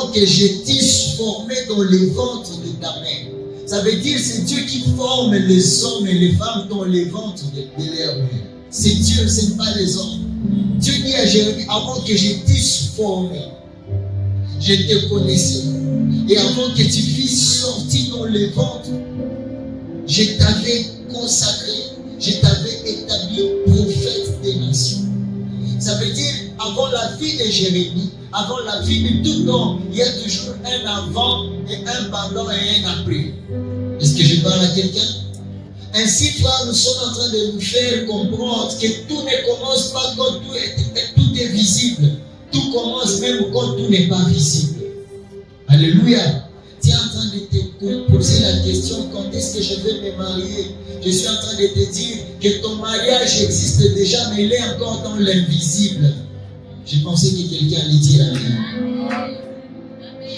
avant que je t'eusse formé dans les ventres de ta mère. Ça veut dire c'est Dieu qui forme les hommes et les femmes dans les ventres de leur mère. C'est Dieu, ce n'est pas les hommes. Dieu dit à Jérémie, avant que je t'eusse formé, je te connaissais. Et avant que tu fusses sorti dans les ventres, je t'avais consacré, je t'avais établi prophète des nations. Ça veut dire, avant la vie de Jérémie, avant la vie de tout homme, il y a toujours un avant et un pendant et un après. Est-ce que je parle à quelqu'un? Ainsi, nous sommes en train de nous faire comprendre que tout ne commence pas quand tout est visible. Tout commence même quand tout n'est pas visible. Alléluia. Tu es en train de te poser la question, quand est-ce que je vais me marier? Je suis en train de te dire que ton mariage existe déjà, mais il est encore dans l'invisible. Je pensais que quelqu'un allait dire amen.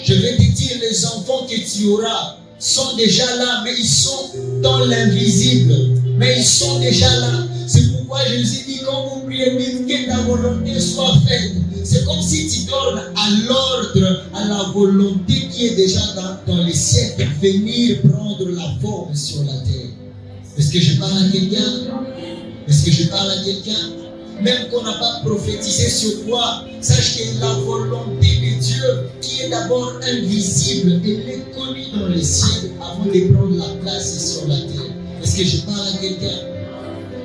Je vais te dire, les enfants que tu auras sont déjà là, mais ils sont dans l'invisible. Mais ils sont déjà là. C'est pourquoi Jésus dit, quand vous priez, dites que ta volonté soit faite. C'est comme si tu donnes à l'ordre, à la volonté qui est déjà dans les cieux, de venir prendre la forme sur la terre. Est-ce que je parle à quelqu'un? Est-ce que je parle à quelqu'un? Même qu'on n'a pas prophétisé sur toi, sache que la volonté de Dieu, qui est d'abord invisible, elle est connue dans les cieux avant de prendre la place sur la terre. Est-ce que je parle à quelqu'un?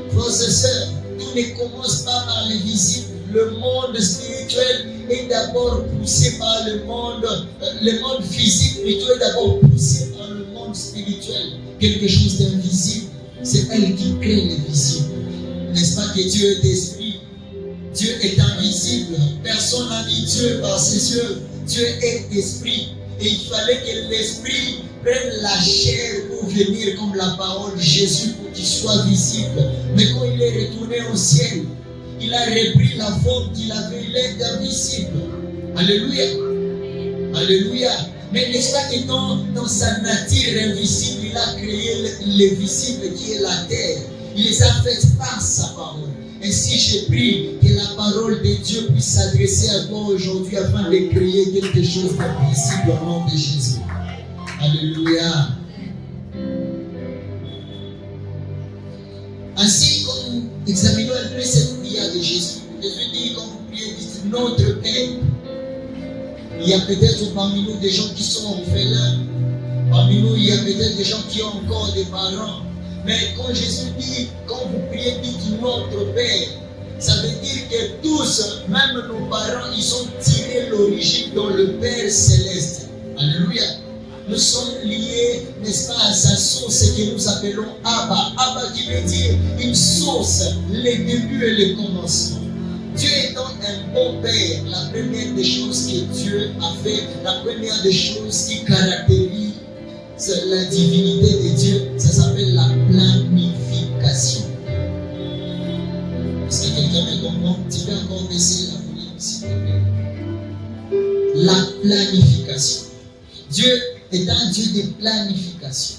Frères et sœurs, tout ne commence pas par le visible. Le monde spirituel est d'abord poussé par le monde physique, plutôt est d'abord poussé par le monde spirituel. Quelque chose d'invisible, c'est elle qui crée le visible. N'est-ce pas que Dieu est esprit? Dieu est invisible. Personne n'a dit Dieu par ses yeux. Dieu est esprit. Et il fallait que l'esprit prenne la chair pour venir comme la parole de Jésus pour qu'il soit visible. Mais quand il est retourné au ciel, il a repris la forme qu'il avait, il est invisible. Alléluia. Alléluia. Mais n'est-ce pas que dans sa nature invisible, il a créé le visible qui est la terre. Il les a faites par sa parole. Et si je prie que la parole de Dieu puisse s'adresser à toi aujourd'hui afin de créer quelque chose d'invisible au nom de Jésus. Alléluia. Ainsi, quand nous examinons un peu cette prière de Jésus, Jésus dit, quand vous priez, dites notre Père. Il y a peut-être parmi nous des gens qui sont orphelins. Parmi nous, il y a peut-être des gens qui ont encore des parents. Mais quand Jésus dit, quand vous priez, dites notre Père, ça veut dire que tous, même nos parents, ils ont tiré l'origine dans le Père céleste. Alléluia. Nous sommes liés, n'est-ce pas, à sa source que nous appelons Abba. Abba qui veut dire une source, les débuts et les commencements. Dieu étant un bon Père, la première des choses que Dieu a fait, la première des choses qui caractérise la divinité de Dieu, ça s'appelle la planification. Est-ce que quelqu'un me comprend? Tu peux encore baisser la volume, s'il te plaît. La planification. Dieu est un Dieu de planification.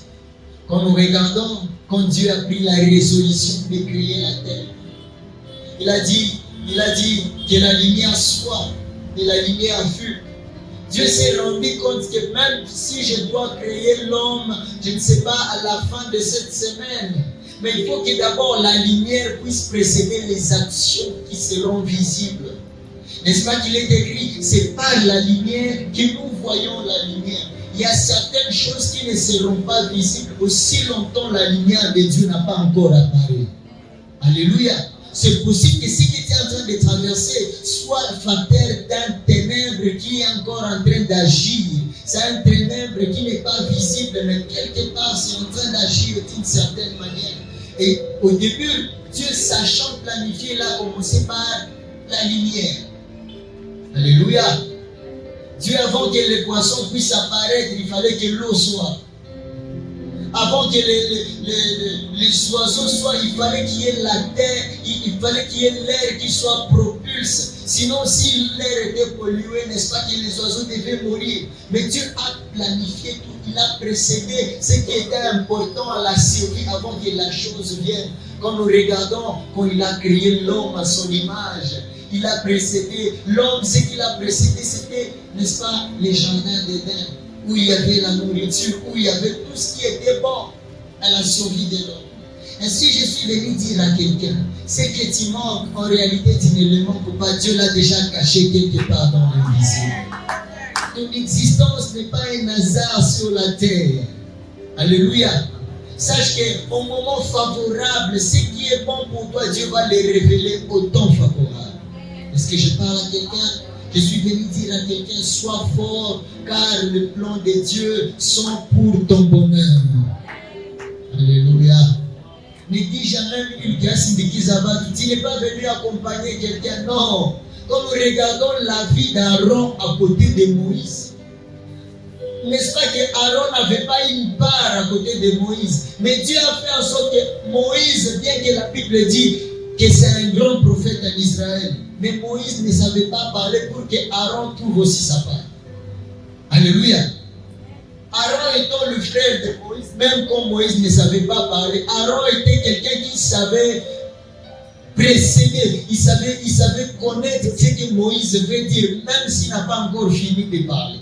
Quand nous regardons, quand Dieu a pris la résolution de créer la terre, il a dit que la lumière soit, et la lumière fut. Dieu s'est rendu compte que même si je dois créer l'homme, je ne sais pas à la fin de cette semaine, mais il faut que d'abord la lumière puisse précéder les actions qui seront visibles. N'est-ce pas qu'il est écrit, c'est par la lumière que nous voyons la lumière. Il y a certaines choses qui ne seront pas visibles aussi longtemps la lumière de Dieu n'a pas encore apparu. Alléluia. C'est possible que si tu es en train de traverser, soit le facteur d'un ténèbre qui est encore en train d'agir. C'est un ténèbre qui n'est pas visible, mais quelque part c'est en train d'agir d'une certaine manière. Et au début, Dieu sachant planifier, il a commencé par la lumière. Alléluia. Dieu, avant que les poissons puissent apparaître, il fallait que l'eau soit. Avant que les oiseaux soient, il fallait qu'il y ait la terre, il fallait qu'il y ait l'air qui soit propulse. Sinon, si l'air était pollué, n'est-ce pas que les oiseaux devaient mourir? Mais Dieu a planifié tout, il a précédé ce qui était important à la survie avant que la chose vienne. Quand nous regardons, quand il a créé l'homme à son image, il a précédé. L'homme, ce qu'il a précédé, c'était, n'est-ce pas, les jardins d'Éden, où il y avait la nourriture, où il y avait tout ce qui était bon à la survie de l'homme. Ainsi, je suis venu dire à quelqu'un, ce que tu manques, en réalité, tu ne le manques pas. Dieu l'a déjà caché quelque part dans le visible. Ton existence n'est pas un hasard sur la terre. Alléluia. Sache qu'au moment favorable, ce qui est bon pour toi, Dieu va le révéler au temps favorable. Est-ce que je parle à quelqu'un? Je suis venu dire à quelqu'un, sois fort, car les plans de Dieu sont pour ton bonheur. Alléluia. Ne dis jamais une grâce de Kizabatu. Tu n'es pas venu accompagner quelqu'un. Non. Quand nous regardons la vie d'Aaron à côté de Moïse, n'est-ce pas qu'Aaron n'avait pas une part à côté de Moïse? Mais Dieu a fait en sorte que Moïse, bien que la Bible dit que c'est un grand prophète en Israël, mais Moïse ne savait pas parler pour que Aaron trouve aussi sa part. Alléluia. Aaron étant le frère de Moïse, même quand Moïse ne savait pas parler, Aaron était quelqu'un qui savait précéder, il savait connaître ce que Moïse veut dire, même s'il n'a pas encore fini de parler.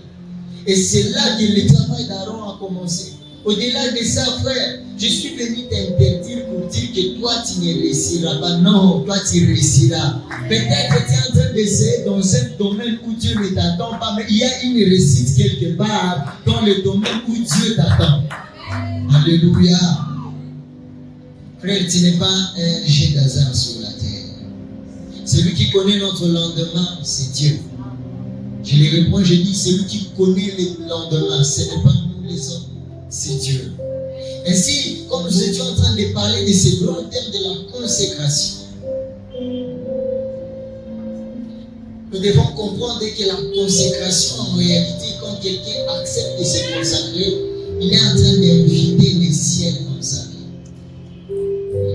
Et c'est là que le travail d'Aaron a commencé. Au-delà de ça, frère, je suis venu t'interdire pour dire que toi tu ne réussiras pas. Non, toi tu réussiras. Peut-être que tu es en train d'essayer dans un domaine où Dieu ne t'attend pas, mais il y a une réussite quelque part dans le domaine où Dieu t'attend. Alléluia. Frère, tu n'es pas un jet d'hasard sur la terre. Celui qui connaît notre lendemain, c'est Dieu. Je les réponds, je dis, celui qui connaît le lendemain, ce n'est pas nous les hommes, c'est Dieu. Ainsi, comme nous étions en train de parler de ce grand thème de la consécration, nous devons comprendre que la consécration, en réalité, quand quelqu'un accepte de se consacrer, il est en train d'inviter le ciel dans sa vie.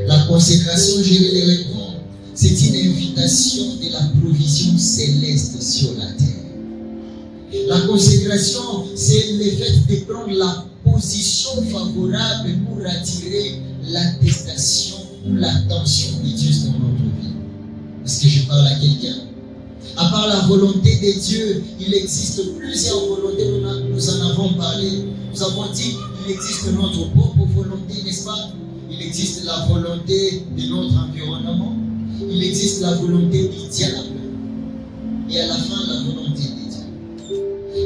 La consécration, je vais le répondre, c'est une invitation de la provision céleste sur la terre. La consécration, c'est le fait de prendre la position favorable pour attirer l'attestation ou l'attention de Dieu dans notre vie. Est-ce que je parle à quelqu'un? À part la volonté de Dieu, il existe plusieurs volontés, nous en avons parlé. Nous avons dit qu'il existe notre propre volonté, n'est-ce pas? Il existe la volonté de notre environnement, il existe la volonté du diable, et à la fin la volonté de Dieu.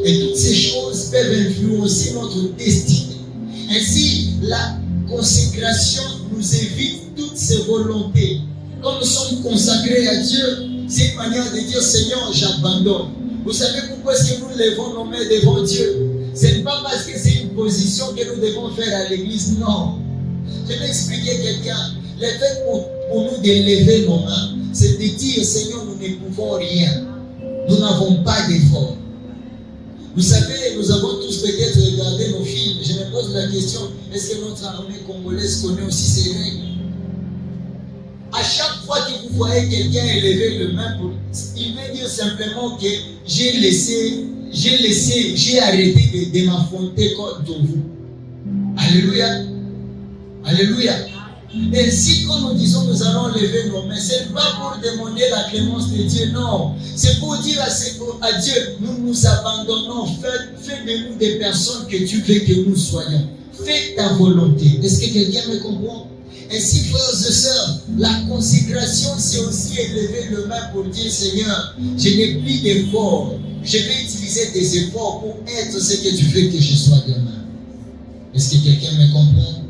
Et toutes ces choses peuvent influencer notre destinée. Ainsi, la consécration nous évite toutes ces volontés. Quand nous sommes consacrés à Dieu, c'est une manière de dire, Seigneur, j'abandonne. Vous savez pourquoi est-ce que nous levons nos mains devant Dieu? Ce n'est pas parce que c'est une position que nous devons faire à l'église, non. Je vais expliquer à quelqu'un. Le fait pour nous de lever nos mains, c'est de dire, Seigneur, nous ne pouvons rien. Nous n'avons pas d'effort. Vous savez, nous avons tous peut-être regardé nos films. Je me pose la question, est-ce que notre armée congolaise connaît aussi ces règles? À chaque fois que vous voyez quelqu'un élever le main, il veut dire simplement que j'ai arrêté de m'affronter contre vous. Alléluia. Alléluia. Ainsi, quand nous disons nous allons lever nos mains, ce n'est pas pour demander la clémence de Dieu, non. C'est pour dire à Dieu, nous nous abandonnons, fais de nous des personnes que tu veux que nous soyons. Fais ta volonté. Est-ce que quelqu'un me comprend? Ainsi, frères et sœurs, la consécration, c'est aussi élever le main pour dire, Seigneur, je n'ai plus d'efforts. Je vais utiliser des efforts pour être ce que tu veux que je sois demain. Est-ce que quelqu'un me comprend?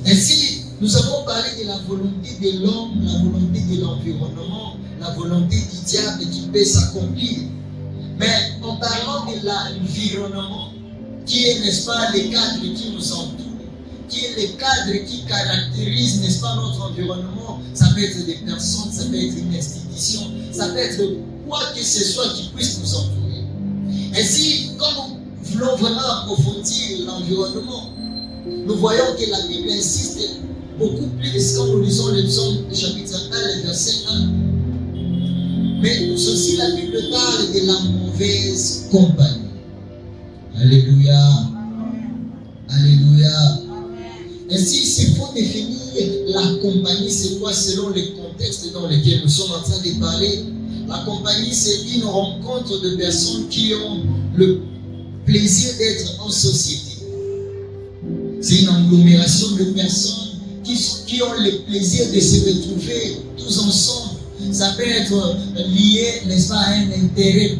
Ainsi, nous avons parlé de la volonté de l'homme, la volonté de l'environnement, la volonté du diable qui peut s'accomplir. Mais en parlant de l'environnement, qui est, n'est-ce pas, les cadres qui nous entourent, qui est le cadre qui caractérise, n'est-ce pas, notre environnement, ça peut être des personnes, ça peut être une institution, ça peut être quoi que ce soit qui puisse nous entourer. Ainsi, quand nous voulons vraiment approfondir l'environnement, nous voyons que la Bible insiste beaucoup plus quand nous lisons le psaume chapitre 1, le verset 1. Mais aussi la Bible parle de la mauvaise compagnie. Alléluia. Alléluia. Ainsi, s'il faut définir la compagnie, c'est quoi selon les contextes dans lesquels nous sommes en train de parler? La compagnie, c'est une rencontre de personnes qui ont le plaisir d'être en société. C'est une agglomération de personnes qui ont le plaisir de se retrouver tous ensemble. Ça peut être lié, n'est-ce pas, à un intérêt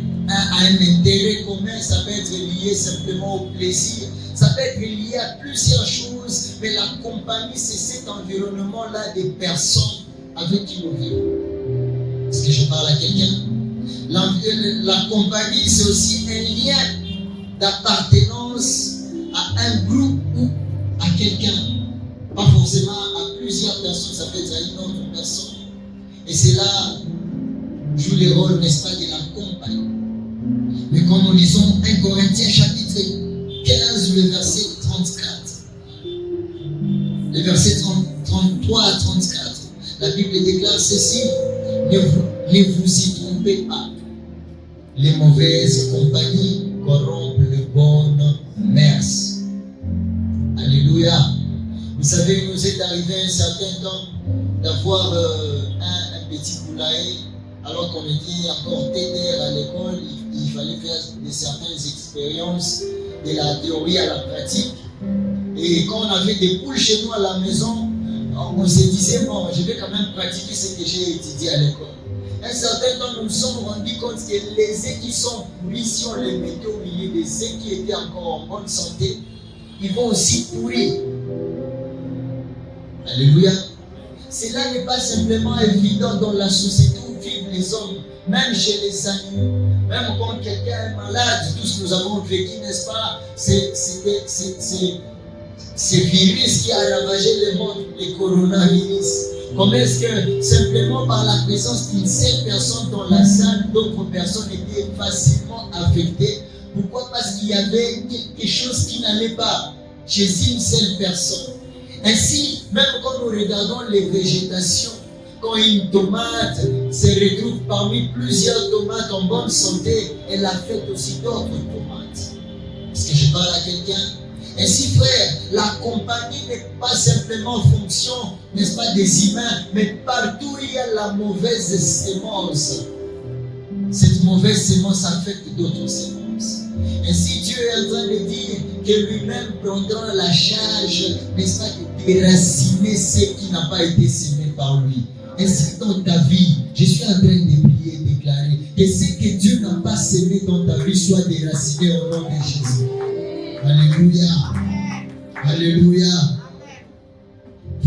commun, ça peut être lié simplement au plaisir. Ça peut être lié à plusieurs choses, mais la compagnie, c'est cet environnement-là des personnes avec qui nous vivons. Est-ce que je parle à quelqu'un? La compagnie, c'est aussi un lien d'appartenance à un groupe ou à quelqu'un. Pas forcément à plusieurs personnes, ça peut être à une autre personne. Et c'est là joue le rôle, n'est-ce pas, de la compagnie. Mais comme nous lisons 1 Corinthiens chapitre 15, le verset 34. Le verset 33 à 34. La Bible déclare ceci: ne vous y trompez pas. Les mauvaises compagnies corrompent les bonnes mœurs. Alléluia. Vous savez, il nous est arrivé un certain temps d'avoir un petit poulailler, alors qu'on était encore TDR à l'école. Il fallait faire certaines expériences de la théorie à la pratique. Et quand on avait des poules chez nous à la maison, on se disait, bon, je vais quand même pratiquer ce que j'ai étudié à l'école. Un certain temps, nous nous sommes rendus compte que les œufs qui sont pourris, si on les mettait au milieu des œufs qui étaient encore en bonne santé, ils vont aussi pourrir. Alléluia. Cela n'est pas simplement évident dans la société où vivent les hommes, même chez les animaux. Même quand quelqu'un est malade, tout ce que nous avons vécu, n'est-ce pas, c'est virus qui a ravagé le monde, les coronavirus. Comment est-ce que simplement par la présence d'une seule personne dans la salle, d'autres personnes étaient facilement affectées? Pourquoi? Parce qu'il y avait quelque chose qui n'allait pas chez une seule personne. Ainsi, même quand nous regardons les végétations, quand une tomate se retrouve parmi plusieurs tomates en bonne santé, elle affecte aussi d'autres tomates. Est-ce que je parle à quelqu'un? Ainsi, frère, la compagnie n'est pas simplement fonction, n'est-ce pas, des humains, mais partout où il y a la mauvaise sémence. Cette mauvaise sémence affecte d'autres sémences. Ainsi, Dieu est en train de dire que lui-même prendra la charge, n'est-ce pas, de déraciner ce qui n'a pas été semé par lui. Ainsi, dans ta vie, je suis en train de prier et déclarer que ce que Dieu n'a pas semé dans ta vie soit déraciné au nom de Jésus. Alléluia. Alléluia.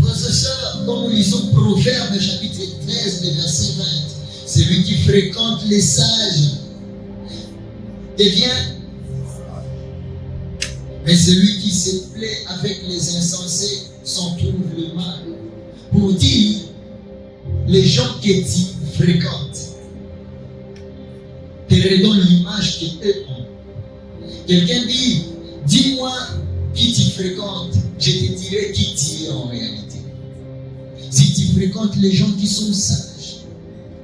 Frères et sœurs, quand nous lisons Proverbes chapitre 13, le verset 20, celui qui fréquente les sages devient, mais celui qui se plaît avec les insensés s'en trouve le mal. Pour dire, les gens que tu fréquentes te redonnent l'image qu'eux ont. Quelqu'un dit, dis-moi qui tu fréquentes, je te dirai qui tu es en réalité. Si tu fréquentes les gens qui sont sages,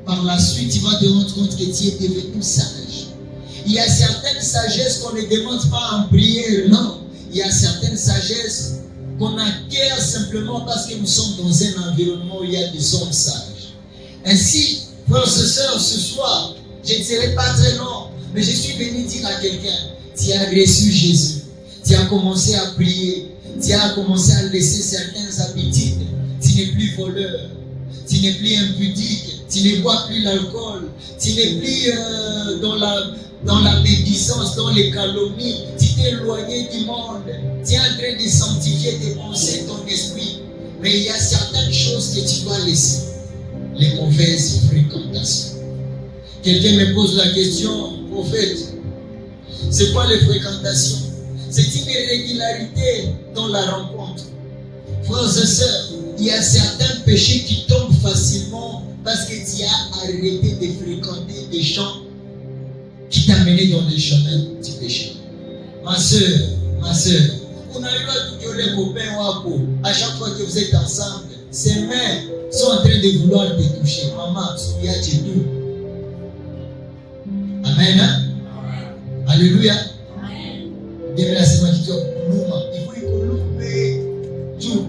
par la suite tu vas te rendre compte que tu es devenu sage. Il y a certaines sagesses qu'on ne demande pas en prière, non. Il y a certaines sagesses qu'on acquiert simplement parce que nous sommes dans un environnement où il y a des hommes sages. Ainsi, frères et sœurs, ce soir, je ne serai pas très long, mais je suis venu dire à quelqu'un, tu as reçu Jésus, tu as commencé à prier, tu as commencé à laisser certaines habitudes, tu n'es plus voleur, tu n'es plus impudique, tu ne bois plus l'alcool, tu n'es plus dans la médisance, dans les calomnies, tu t'es éloigné du monde, tu es en train de sanctifier tes pensées, ton esprit. Mais il y a certaines choses que tu dois laisser, les mauvaises fréquentations. Quelqu'un me pose la question, prophète, c'est quoi les fréquentations? C'est une irrégularité dans la rencontre. Frères et sœurs, il y a certains péchés qui tombent facilement parce que tu as arrêté de fréquenter des gens qui t'amenaient dans les chemins du péché. Ma soeur, vous n'avez pas tout que les copains ou à chaque fois que vous êtes ensemble, ces mains sont en train de vouloir te toucher. Maman, il y a tout. Amen. Hein? Alléluia. Amen. Il faut y couper tout.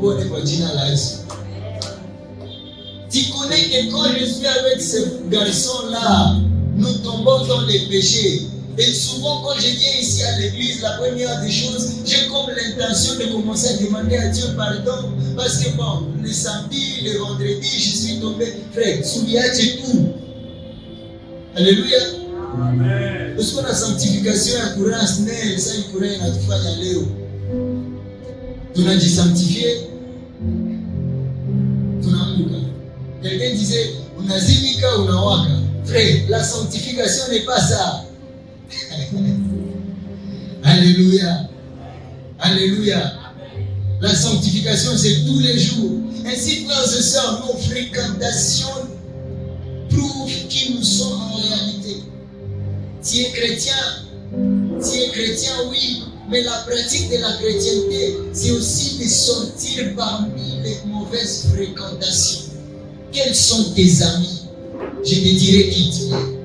Tu connais que quand je suis avec ce garçon-là, nous tombons dans les péchés. Et souvent, quand je viens ici à l'église, la première des choses, j'ai comme l'intention de commencer à demander à Dieu pardon. Parce que bon, le samedi, le vendredi, je suis tombé. Frère, souviens-tu tout. Alléluia. Amen. Parce qu'on a sanctification à courant, snell, ça y courant, à tout faire d'aller. Tu as dit sanctifié. Tu n'as pas. Quelqu'un disait, on a zimika, on a waka. Frère, la sanctification n'est pas ça. Alléluia. Alléluia. La sanctification, c'est tous les jours. Ainsi, frères et sœurs, nos fréquentations prouvent qui nous sommes en réalité. Tu es chrétien, oui, mais la pratique de la chrétienté, c'est aussi de sortir parmi les mauvaises fréquentations. Quels sont tes amis? Je te dirai qui tu es.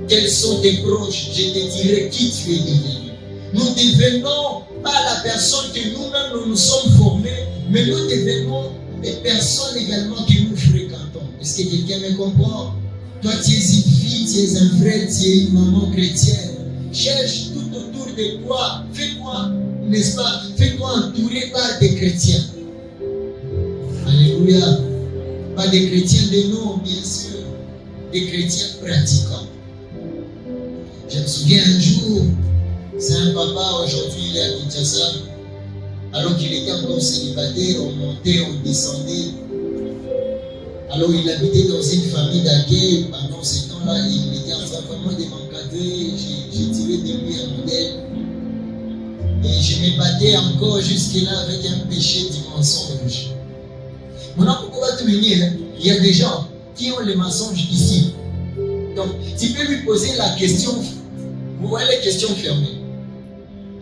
Quels sont tes proches? Je te dirai qui tu es devenu. Nous devenons pas la personne que nous-mêmes nous sommes formés, mais nous devenons des personnes également que nous fréquentons. Est-ce que quelqu'un me comprend? Toi, tu es une fille, tu es un frère, tu es une maman chrétienne. Cherche tout autour de toi. Fais-toi, n'est-ce pas? Fais-toi entourer par des chrétiens. Alléluia. Pas des chrétiens de nom, bien sûr. Des chrétiens pratiquants. Je me souviens un jour, c'est un papa, aujourd'hui il est à Kinshasa, alors qu'il était encore célibataire, on montait, on descendait. Alors il habitait dans une famille d'accueil pendant ce temps-là, il était en train vraiment de m'encadrer, j'ai tiré de lui un modèle. Et je me battais encore jusque-là avec un péché du mensonge. Maintenant, pourquoi te venir? Il y a des gens qui ont les mensonges ici. Donc, tu peux lui poser la question, vous voyez les questions fermées.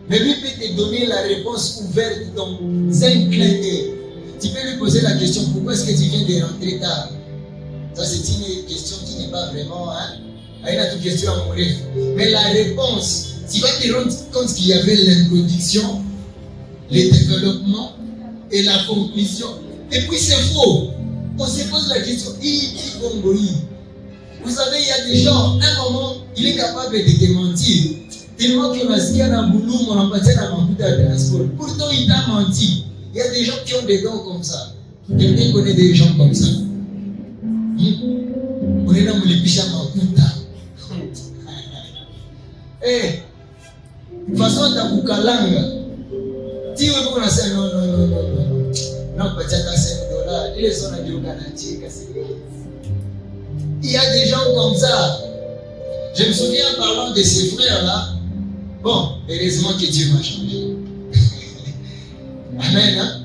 Mais lui peut te donner la réponse ouverte dans un clin d'œil. Tu peux lui poser la question, pourquoi est-ce que tu viens de rentrer tard? Ça, c'est une question qui n'est pas vraiment, elle a toute question à mon rêve. Mais la réponse, tu vas te rendre compte qu'il y avait l'introduction, le développement et la conclusion. Et puis c'est faux. On se pose la question, vous savez, il y a des gens, à un moment, il est capable de te mentir. Tellement qu'on a ce qu'il y a dans le boulot, on a pas dans le transport. Pourtant, il t'a menti. Il y a des gens qui ont des dons comme ça. Quelqu'un connaît des gens comme ça. On est dans le pichama Makuta. Eh, de toute façon, tu as Bukalanga. Tu veux qu'on a ça? Non. Non, pas de $5. Il est son adieu canadien. Il y a des gens comme ça. Je me souviens en parlant de ces frères-là. Bon, heureusement que Dieu m'a changé. Amen. Hein?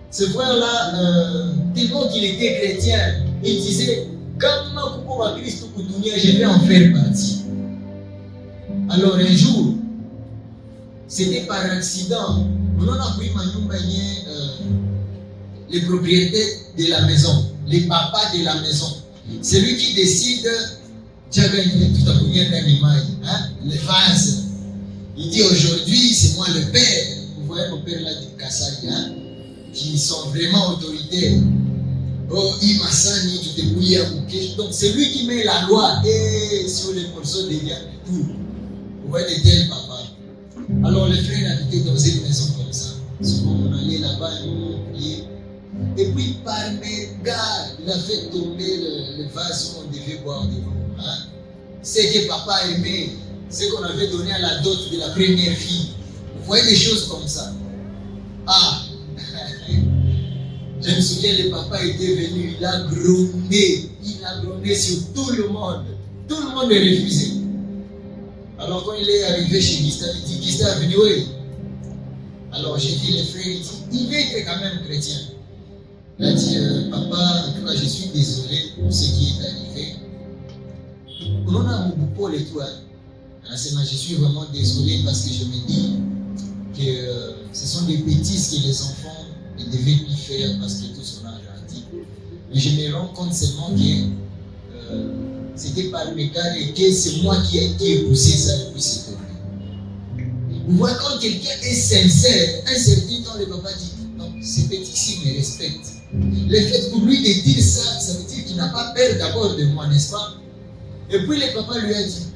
Ce frère-là, tellement qu'il était chrétien, il disait, comme Christ, je vais en faire partie. Alors un jour, c'était par accident. On a pris les propriétaires de la maison, les papas de la maison. C'est lui qui décide, les vases. Il dit aujourd'hui, c'est moi le père. Vous voyez mon père là du Kassari, qui sont vraiment autoritaires. Oh, Imasani, tu te bouilles à bouquet. Donc c'est lui qui met la loi et sur les morceaux de viande et tout. Vous voyez de tels papas. Alors les frères habitaient dans une maison comme ça. Souvent on allait là-bas et on priait. Et puis par mégarde, il a fait tomber le vase où on devait boire devant. Ce que papa aimait, ce qu'on avait donné à la dot de la première fille. Vous voyez des choses comme ça. Ah, je me souviens, le papa était venu, il a grondé sur tout le monde. Tout le monde est refusé. Alors quand il est arrivé chez Gustave, il dit, Gustave, venu, oui. Alors j'ai dit, les frères, il veut être quand même chrétien. Il a dit, papa, en tout cas, je suis désolé pour ce qui est arrivé. On a un beaucoup et tout. Je suis vraiment désolé parce que je me dis que ce sont des bêtises que les enfants ne devaient plus faire parce que tous on a grandi. Mais je me rends compte seulement que c'était par mes cas et que c'est moi qui ai poussé ça depuis cette année. Vous voyez, quand quelqu'un est sincère, un certain temps, le papa dit, non, ce petit-ci me respecte. Le fait pour lui de dire ça, ça veut dire qu'il n'a pas peur d'abord de moi, n'est-ce pas? Et puis le papa lui a dit,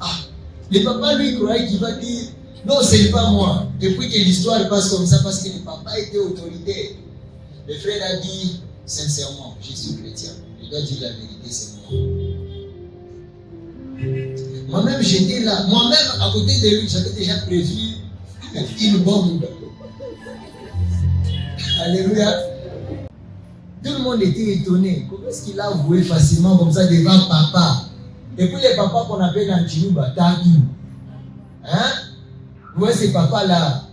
le papa lui croyait qu'il va dire, non, ce n'est pas moi. Et puis que l'histoire passe comme ça parce que le papa était autoritaire. Le frère a dit, sincèrement, je suis chrétien. Je dois dire la vérité, c'est moi. Moi-même, j'étais là. Moi-même, à côté de lui, j'avais déjà prévu une bombe. Alléluia. Tout le monde était étonné. Comment est-ce qu'il a avoué facilement comme ça devant papa? Et puis les papas qu'on appelle dans Chiluba, Tatu. Hein? Vous voyez ces papas-là.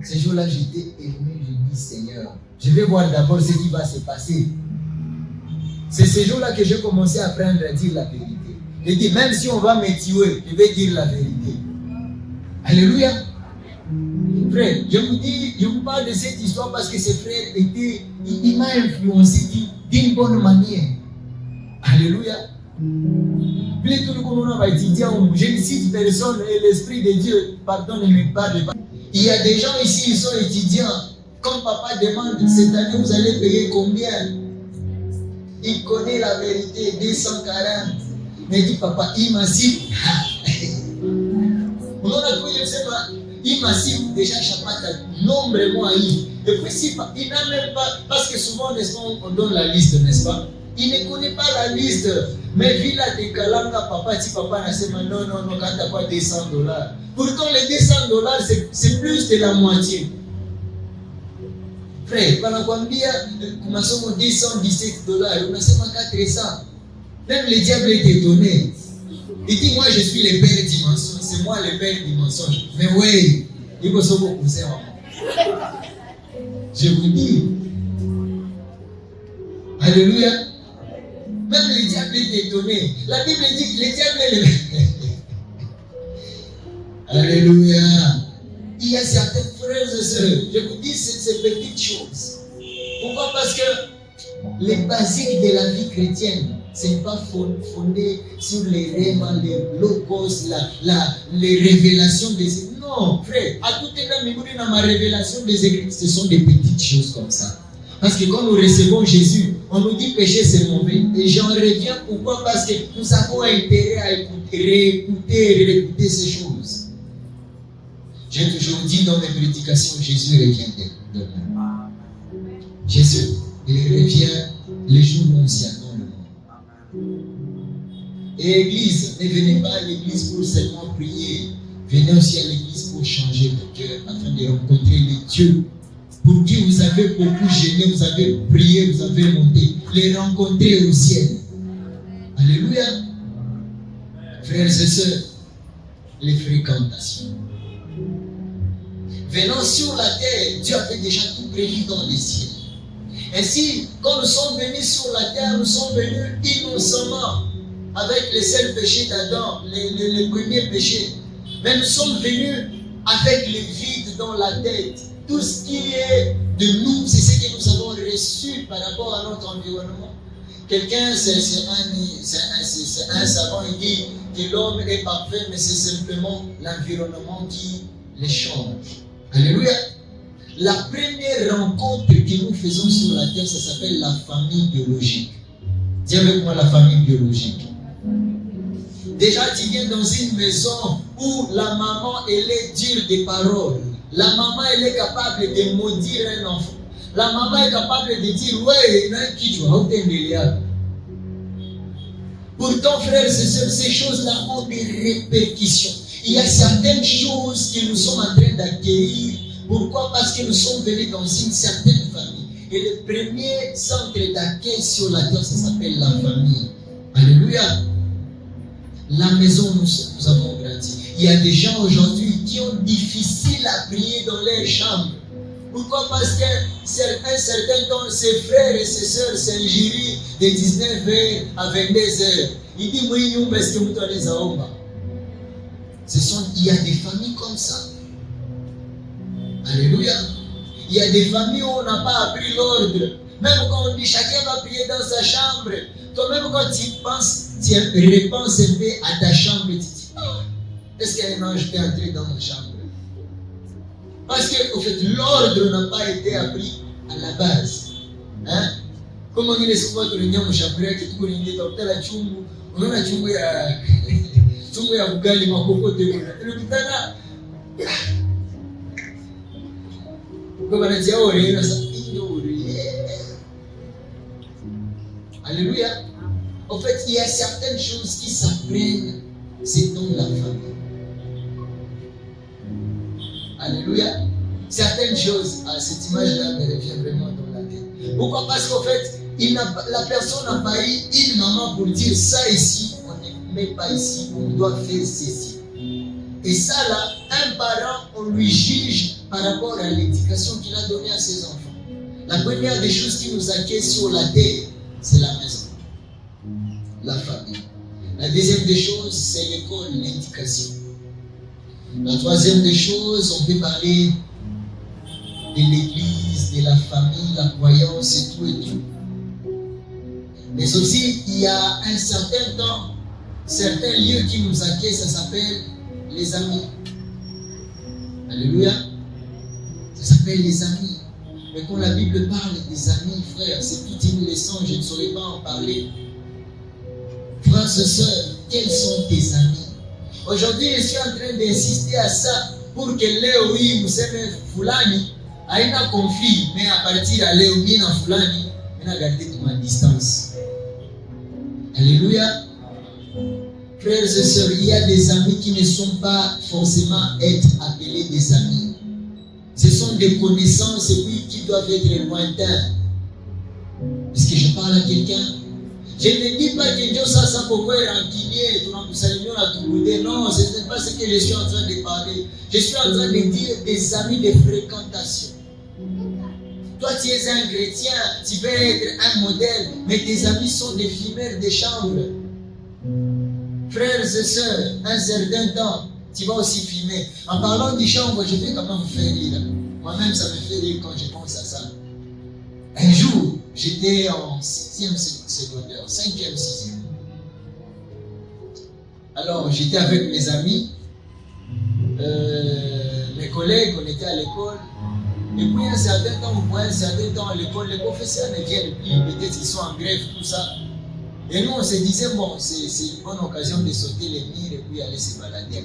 Ce jour-là, j'étais ému. Je dis, Seigneur, je vais voir d'abord ce qui va se passer. C'est ce jour-là que j'ai commencé à apprendre à dire la vérité. Je dis, même si on va me tuer, je vais dire la vérité. Alléluia. Frère, je vous parle de cette histoire parce que ce frère il m'a influencé d'une bonne manière. Alléluia. Puis tout le monde va étudier. Je ne cite personne et l'Esprit de Dieu, pardon, ne me parle pas. Il y a des gens ici, ils sont étudiants. Quand papa demande, cette année, vous allez payer combien? Il connaît la vérité, 240. Mais dit, papa, il m'a dit, on a trouvé, je sais pas, il m'a dit, déjà, chapata, nombre-moi, et puis si, il n'a même pas, parce que souvent, n'est-ce pas, on donne la liste, n'est-ce pas? Il ne connaît pas la liste. Mais Villa de Kalanga, papa, si papa n'a dit, non, quand tu n'as pas $200. Pourtant, les $200, c'est plus de la moitié. Frère, panakwambia kumasomo $217, unasema 400. Même le diable est étonné. Il dit, moi je suis le père du mensonge, c'est moi le père du mensonge. Mais oui, il faut sauver pour ça. Je vous dis. Alléluia. Même le diable est étonné. La Bible dit que le diable est le... Alléluia. Il y a certains frères et sœurs, je vous dis ces petites choses. Pourquoi? Parce que les basiques de la vie chrétienne, ce n'est pas fondé sur les rémas, les logos, les révélations des églises. Non, frère, à tout état, dans ma révélation des églises, ce sont des petites choses comme ça. Parce que quand nous recevons Jésus, on nous dit péché c'est mauvais. Et j'en reviens pourquoi? Parce que nous avons intérêt à réécouter ces choses. J'ai toujours dit dans mes prédications, Jésus revient demain. Jésus, il revient le jour où on s'y attend le monde. Et l'église, ne venez pas à l'église pour seulement prier. Venez aussi à l'église pour changer de cœur afin de rencontrer les dieux pour qui vous avez beaucoup gêné, vous avez prié, vous avez monté. Les rencontrer au ciel. Alléluia. Frères et sœurs, les fréquentations. Venant sur la terre, Dieu avait déjà tout prévu dans les cieux. Ainsi, quand nous sommes venus sur la terre, nous sommes venus innocemment avec les seuls péchés d'Adam, les premiers péchés. Mais nous sommes venus avec le vide dans la tête. Tout ce qui est de nous, c'est ce que nous avons reçu par rapport à notre environnement. Quelqu'un, c'est un savant, il dit que l'homme est parfait, mais c'est simplement l'environnement qui les change. Alléluia. La première rencontre que nous faisons sur la terre, ça s'appelle la famille biologique. Dis avec moi la famille biologique. Déjà, tu viens dans une maison où la maman, elle est dure de paroles. La maman, elle est capable de maudire un enfant. La maman est capable de dire, ouais, il y a un qui doit être. Pourtant, frères et sœurs, ces choses-là ont des répercussions. Il y a certaines choses que nous sommes en train d'acquérir. Pourquoi? Parce que nous sommes venus dans une certaine famille. Et le premier centre d'accueil sur la terre, ça s'appelle la famille. Alléluia. La maison où nous avons grandi. Il y a des gens aujourd'hui qui ont difficile à prier dans leur chambre. Pourquoi? Parce qu'un certain temps, ses frères et ses sœurs s'ingérient de 19h à 22h. Il dit, oui, nous, parce que nous sommes les Aoba. Il y a des familles comme ça. Alléluia. Il y a des familles où on n'a pas appris l'ordre. Même quand on dit chacun va prier dans sa chambre, toi-même quand tu penses, tu repenses un peu à ta chambre, tu dis, est-ce qu'un ange peut entrer dans ma chambre? Parce que, au fait, l'ordre n'a pas été appris à la base. Hein? Comme on dit les souvent que nous avons chambré, que tout le monde est dans la chumbu, on a la chumbu ya bugali makoko de le kitana. Comme on a dit, oh, il y a ça. Alléluia. En fait, il y a certaines choses qui s'apprennent, c'est dans la famille. Alléluia. Certaines choses, cette image-là me revient vraiment dans la tête. Pourquoi? Parce qu'en fait, la personne n'a pas eu une maman pour dire ça ici, on ne met pas ici, on doit faire ceci. Et ça là, un parent, on lui juge par rapport à l'éducation qu'il a donnée à ses enfants. La première des choses qui nous accueille sur la terre, c'est la maison, la famille. La deuxième des choses, c'est l'école, l'éducation. La troisième des choses, on peut parler de l'église, de la famille, la croyance et tout et tout. Mais aussi, il y a un certain temps, certains lieux qui nous accueillent, ça s'appelle les amis. Alléluia. Ça s'appelle les amis. Mais quand la Bible parle des amis, frères, c'est toute une leçon, je ne saurais pas en parler. Frères et sœurs, quels sont tes amis? Aujourd'hui, je suis en train d'insister à ça pour que Léo, oui, vous savez, Fulani, ait un conflit, mais à partir de Léo, bien en Fulani, on a gardé ma distance. Alléluia. Frères et sœurs, il y a des amis qui ne sont pas forcément être appelés des amis. Ce sont des connaissances et puis qui doivent être lointains. Est-ce que je parle à quelqu'un? Je ne dis pas que Dieu ça pourquoi rancunier, non, ce n'est pas ce que je suis en train de parler. Je suis en train de dire des amis de fréquentation. Toi, tu es un chrétien, tu veux être un modèle, mais tes amis sont des fumeurs de chambre. Frères et sœurs, un certain temps, tu vas aussi fumer. En parlant de chambre, je vais quand même vous faire rire. Moi-même, ça me fait rire quand je pense à ça. Un jour, j'étais en 6e secondaire, 5e, 6e. Alors, j'étais avec mes amis, mes collègues, on était à l'école. Et puis, un certain temps, à l'école, les professeurs ne viennent plus, peut-être ils sont en grève, tout ça. Et nous, on se disait, bon, c'est une bonne occasion de sauter les murs et puis aller se balader.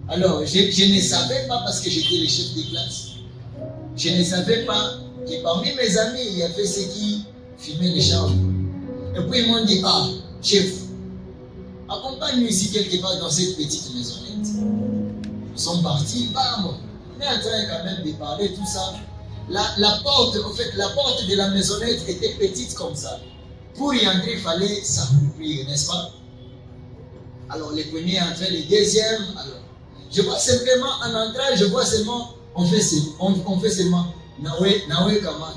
Alors, je ne savais pas, parce que j'étais le chef de classe, je ne savais pas que parmi mes amis, il y avait ceux qui fumaient les chambres. Et puis ils m'ont dit, ah, chef, accompagne-nous ici quelque part dans cette petite maisonnette. Ils sont partis, bam, on est en train quand même de parler, tout ça. La porte, en fait, la porte de la maisonnette était petite comme ça. Pour y entrer, il fallait s'approprier, n'est-ce pas? Alors les premiers entraient, les deuxièmes, alors. Je vois simplement, en entrant, je vois seulement, on fait seulement, Nawe Kamata.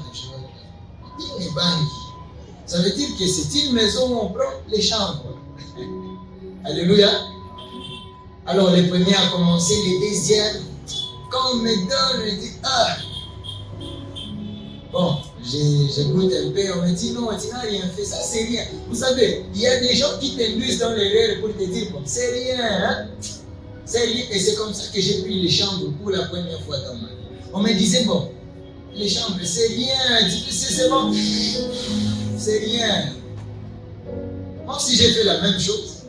Ça veut dire que c'est une maison où on prend les chambres. Alléluia. Alors les premiers ont commencé, les deuxièmes, quand on me donne, je dis, ah. Bon, j'écoute un peu, on me dit, non, tu n'as rien fait, ça c'est rien. Vous savez, il y a des gens qui t'induisent dans les rêves pour te dire, bon, c'est rien, hein. C'est rien, et c'est comme ça que j'ai pris les chambres pour la première fois dans ma vie. On me disait, bon, les chambres, c'est rien, c'est bon, c'est rien. Moi aussi, j'ai fait la même chose.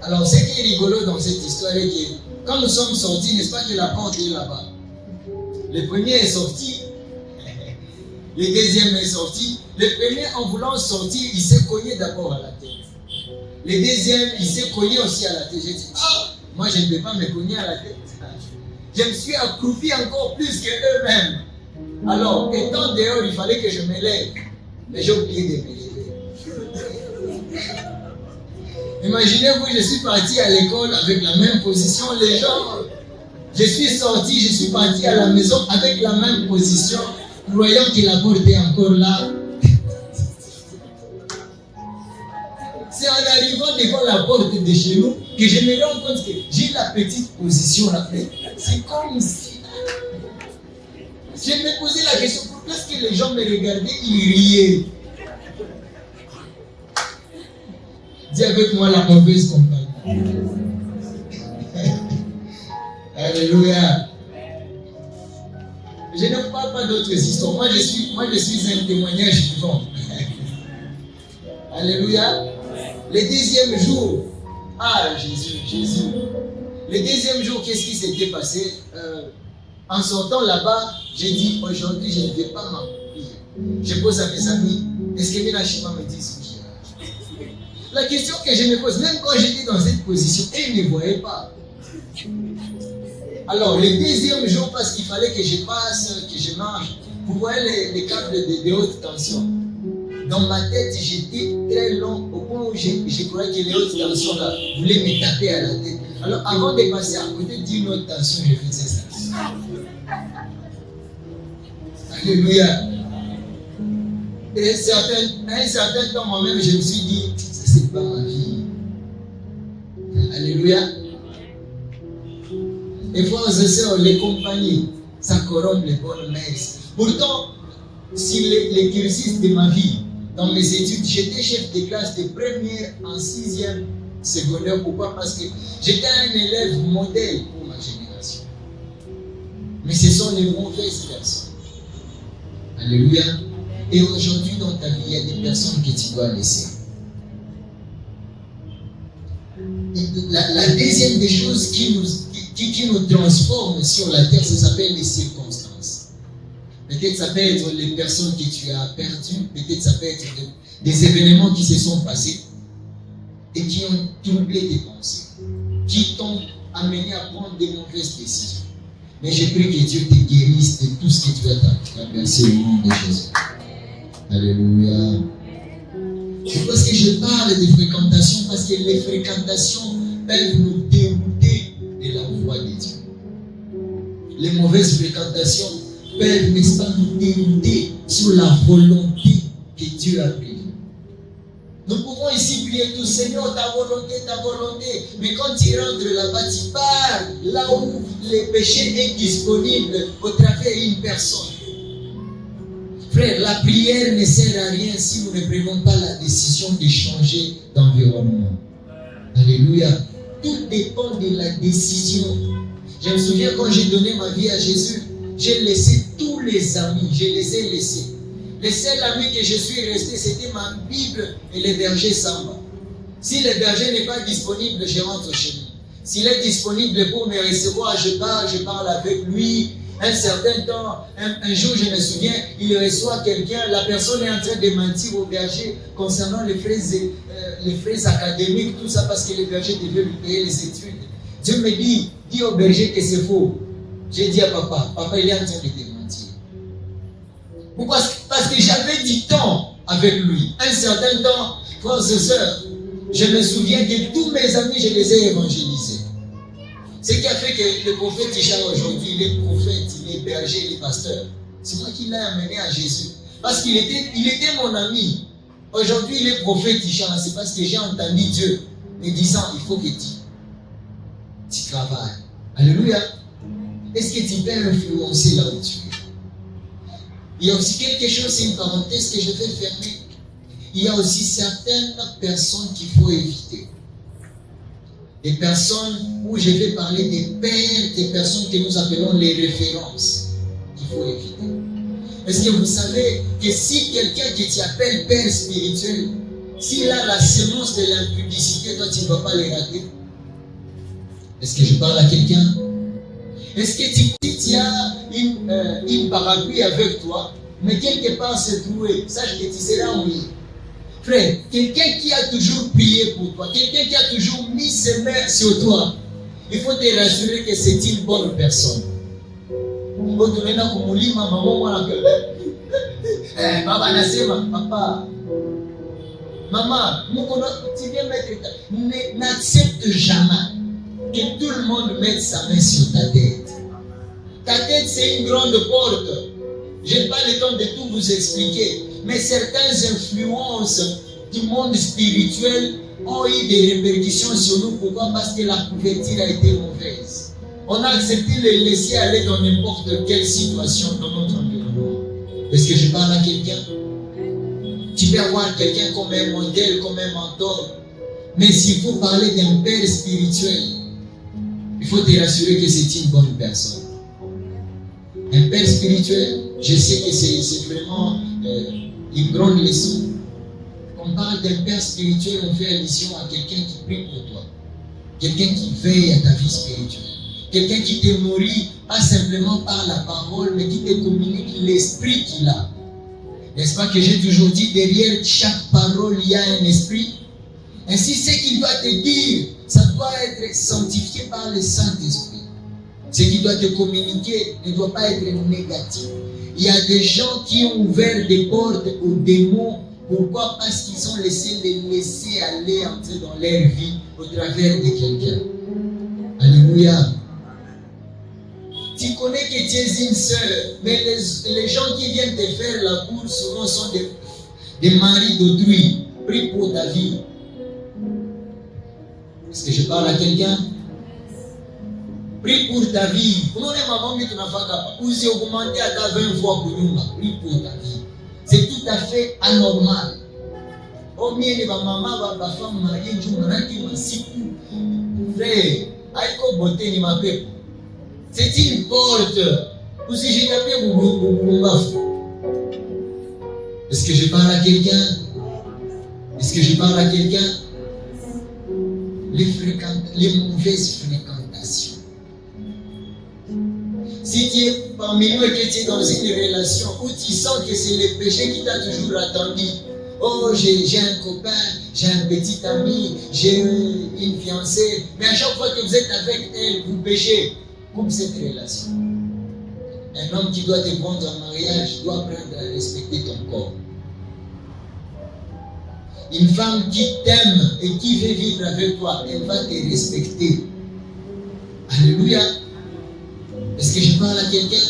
Alors, ce qui est rigolo dans cette histoire est que quand nous sommes sortis, n'est-ce pas que la porte est là-bas? Le premier est sorti, le deuxième est sorti. Le premier, en voulant sortir, il s'est cogné d'abord à la tête. Le deuxième, il s'est cogné aussi à la tête. J'ai dit, ah, moi je ne peux pas me cogner à la tête. Je me suis accroupi encore plus que eux-mêmes. Alors, étant dehors, il fallait que je me lève. Mais j'ai oublié de me lever. Imaginez-vous, je suis parti à l'école avec la même position. Les gens, je suis sorti, je suis parti à la maison avec la même position, croyant que la porte est encore là. C'est en arrivant devant la porte de chez nous que je me rends compte que j'ai la petite position là. C'est comme si. Je me posais la question, pourquoi est-ce que les gens me regardaient, ils riaient? Dis avec moi la mauvaise compagnie. Alléluia. Je ne parle pas d'autres histoires. Moi, je suis un témoignage vivant. Alléluia. Le deuxième jour, Jésus. Le deuxième jour, qu'est-ce qui s'était passé? En sortant là-bas, j'ai dit, aujourd'hui, je ne vais pas m'accomplir. Je pose à mes amis, est-ce que Mina Shima me dit ce qu'il y a? La question que je me pose, même quand j'étais dans cette position, ils ne voyaient pas. Alors, le deuxième jour, parce qu'il fallait que je passe, que je marche, vous voyez les câbles de haute tension. Dans ma tête, j'étais très long au point où je croyais que les hautes tensions là voulaient me taper à la tête. Alors, avant de passer à côté d'une haute tension, je faisais ça. Alléluia. Et à un certain temps, moi-même, je me suis dit, ça c'est pas ma vie. Alléluia. Et frères et sœurs, les compagnies, ça corrompt les bonnes mœurs. Pourtant, si l'exercice de ma vie, dans mes études, j'étais chef de classe de première en 6e secondaire. Pourquoi? Parce que j'étais un élève modèle pour ma génération. Mais ce sont les mauvaises personnes. Alléluia. Et aujourd'hui, dans ta vie, il y a des personnes que tu dois laisser. La deuxième des choses qui nous transforme sur la terre, ça s'appelle les circonstances. Peut-être ça peut être les personnes que tu as perdues, peut-être ça peut être des événements qui se sont passés et qui ont troublé tes pensées, qui t'ont amené à prendre des mauvaises décisions. Mais je prie que Dieu te guérisse de tout ce que tu as traversé au nom de Jésus. Alléluia. C'est parce que je parle de fréquentation, parce que les fréquentations peuvent nous dérouter de la voie de Dieu. Les mauvaises fréquentations peuvent, n'est-ce pas, nous dérouter sur la volonté que Dieu a prise. Nous pouvons ici prier tout, Seigneur, ta volonté, mais quand tu rentres là-bas, tu pars là où le péché est disponible au travers d'une personne. Frère, la prière ne sert à rien si nous ne prenons pas la décision de changer d'environnement. Alléluia. Tout dépend de la décision. Je me souviens quand j'ai donné ma vie à Jésus, j'ai laissé tous les amis, je les ai laissés. Le seul ami que je suis resté, c'était ma Bible et le berger Samba. Si le berger n'est pas disponible, je rentre chez lui. S'il est disponible pour me recevoir, je parle avec lui. Un certain temps, un jour, je me souviens, il reçoit quelqu'un, la personne est en train de mentir au berger concernant les frais académiques, tout ça parce que le berger devait lui payer les études. Dieu me dit au berger que c'est faux. J'ai dit à papa, il est en train de te mentir. Pourquoi? Parce que j'avais du temps avec lui. Un certain temps, frères et sœurs, je me souviens que tous mes amis, je les ai évangélisés. Ce qui a fait que le prophète Isha aujourd'hui, il est prophète, il est berger, il est pasteur. C'est moi qui l'ai amené à Jésus. Parce qu'il était mon ami. Aujourd'hui, il est prophète Isha. C'est parce que j'ai entendu Dieu me disant, il faut que tu travailles. Alléluia. Est-ce que tu peux influencer là où tu es? Il y a aussi quelque chose, c'est une parenthèse que je vais fermer. Il y a aussi certaines personnes qu'il faut éviter. Des personnes où je vais parler des pères, des personnes que nous appelons les références, qu'il faut éviter. Est-ce que vous savez que si quelqu'un qui t'appelle père spirituel, s'il a la semence de l'impudicité, toi tu ne vas pas les rater? Est-ce que je parle à quelqu'un? Est-ce que tu as une parapluie avec toi, mais quelque part c'est troué, sache que tu seras mouillé. Frère, quelqu'un qui a toujours prié pour toi, quelqu'un qui a toujours mis ses mains sur toi, il faut te rassurer que c'est une bonne personne. Papa, maman, tu viens mettre n'accepte jamais que tout le monde mette sa main sur ta tête. Ta tête, c'est une grande porte. Je n'ai pas le temps de tout vous expliquer, mais certaines influences du monde spirituel ont eu des répercussions sur nous. Pourquoi? Parce que la couverture a été mauvaise. On a accepté de les laisser aller dans n'importe quelle situation dans notre environnement. Est-ce que je parle à quelqu'un? Tu peux avoir quelqu'un comme un modèle, comme un mentor, mais s'il faut parler d'un père spirituel, il il faut te rassurer que c'est une bonne personne. Un père spirituel, je sais que c'est vraiment une grande leçon. On parle d'un père spirituel, on fait allusion à quelqu'un qui prie pour toi. Quelqu'un qui veille à ta vie spirituelle. Quelqu'un qui te nourrit, pas simplement par la parole, mais qui te communique l'esprit qu'il a. N'est-ce pas que j'ai toujours dit, derrière chaque parole, il y a un esprit? Ainsi, ce qu'il doit te dire, ça doit être sanctifié par le Saint-Esprit. Ce qu'il doit te communiquer ne doit pas être négatif. Il y a des gens qui ont ouvert des portes aux démons. Pourquoi? Parce qu'ils ont laissé aller entrer dans leur vie au travers de quelqu'un. Alléluia. Tu connais que tu es une sœur, mais les gens qui viennent te faire la cour souvent sont des maris d'autrui. Prie pour ta vie. Est-ce que je parle à quelqu'un? Prie pour ta vie. Comment est maman qui tu n'as pas ou si augmenté à ta 20 fois pour nous, prie pour ta vie. C'est tout à fait anormal. Oh, mais ma maman, ma femme mariée, je me rends qui m'a si frère, aïko beauté ni ma peuple. C'est une porte. Ou si j'ai tapé mon baffe. Est-ce que je parle à quelqu'un? Est-ce que je parle à quelqu'un? Les mauvaises fréquentations. Si tu es parmi nous et que tu es dans une relation où tu sens que c'est le péché qui t'a toujours attendu. Oh, j'ai un copain, j'ai un petit ami, j'ai une fiancée. Mais à chaque fois que vous êtes avec elle, vous péchez. Coupe cette relation. Un homme qui doit te prendre en mariage doit apprendre à respecter ton corps. Une femme qui t'aime et qui veut vivre avec toi, elle va te respecter. Alléluia. Est-ce que je parle à quelqu'un?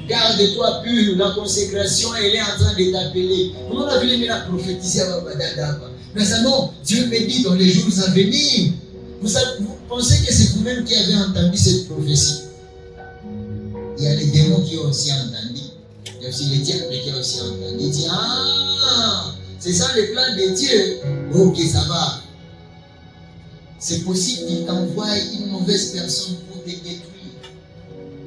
Garde-toi pur, la consécration, elle est en train de t'appeler. Comment on a voulu la prophétiser à Babadada? Mais ça non, Dieu me dit dans les jours à venir. Vous pensez que c'est vous-même qui avez entendu cette prophétie? Il y a les démons qui ont aussi entendu. Il y a aussi les diables qui ont aussi entendu. Ils disent, ah, c'est ça le plan de Dieu. Ok, ça va. C'est possible qu'il t'envoie une mauvaise personne pour te détruire.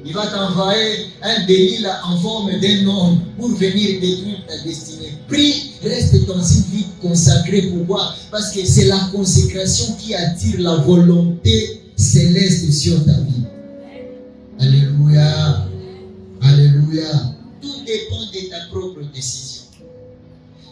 Il va t'envoyer un délit en forme d'un homme pour venir détruire ta destinée. Prie, reste dans une vie consacrée. Pourquoi? Parce que c'est la consécration qui attire la volonté céleste sur ta vie. Alléluia. Alléluia. Tout dépend de ta propre décision.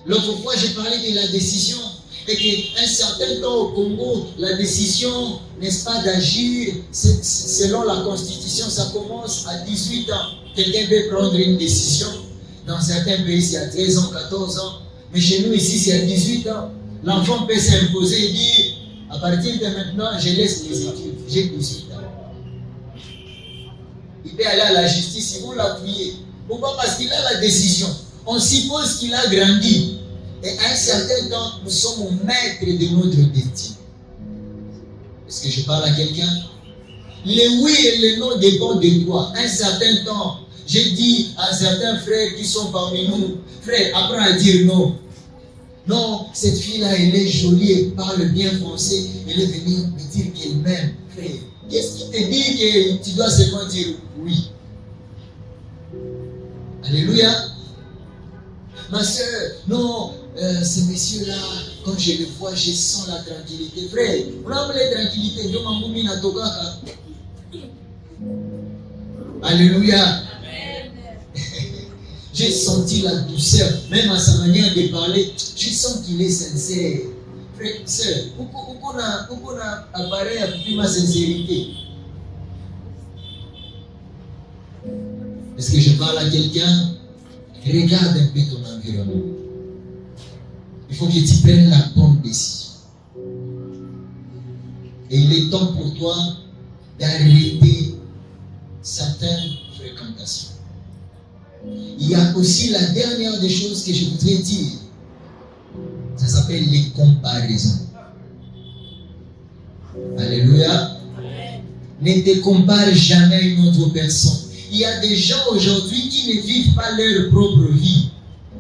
L'autre fois, j'ai parlé de la décision. Et qu'un certain temps au Congo, la décision, n'est-ce pas, d'agir selon la Constitution, ça commence à 18 ans. Quelqu'un peut prendre une décision. Dans certains pays, c'est à 13 ans, 14 ans. Mais chez nous, ici, c'est à 18 ans. L'enfant peut s'imposer et dire, à partir de maintenant, je laisse les études. J'ai 18 ans. Il peut aller à la justice, ils vont l'appuyer. Pourquoi? Parce qu'il a la décision. On suppose qu'il a grandi. Et à un certain temps, nous sommes au maître de notre destin. Est-ce que je parle à quelqu'un? Le oui et le non dépendent de toi. À un certain temps, j'ai dit à certains frères qui sont parmi nous, frère, apprends à dire non. Non, cette fille-là, elle est jolie, elle parle bien français, elle est venue me dire qu'elle m'aime. Frère, qu'est-ce qui te dit que tu dois seulement dire oui? Alléluia. Ma soeur, non, ce monsieur-là, quand je le vois, je sens la tranquillité. Frère, on a la tranquillité. Alléluia. J'ai senti la douceur, même à sa manière de parler. Je sens qu'il est sincère. Frère, sœur, pourquoi on a appareil à plus ma sincérité? Est-ce que je parle à quelqu'un? Regarde un peu ton environnement. Il faut que tu prennes la bonne décision. Et il est temps pour toi d'arrêter certaines fréquentations. Il y a aussi la dernière des choses que je voudrais dire. Ça s'appelle les comparaisons. Alléluia. Ne te compare jamais à une autre personne. Il y a des gens aujourd'hui qui ne vivent pas leur propre vie.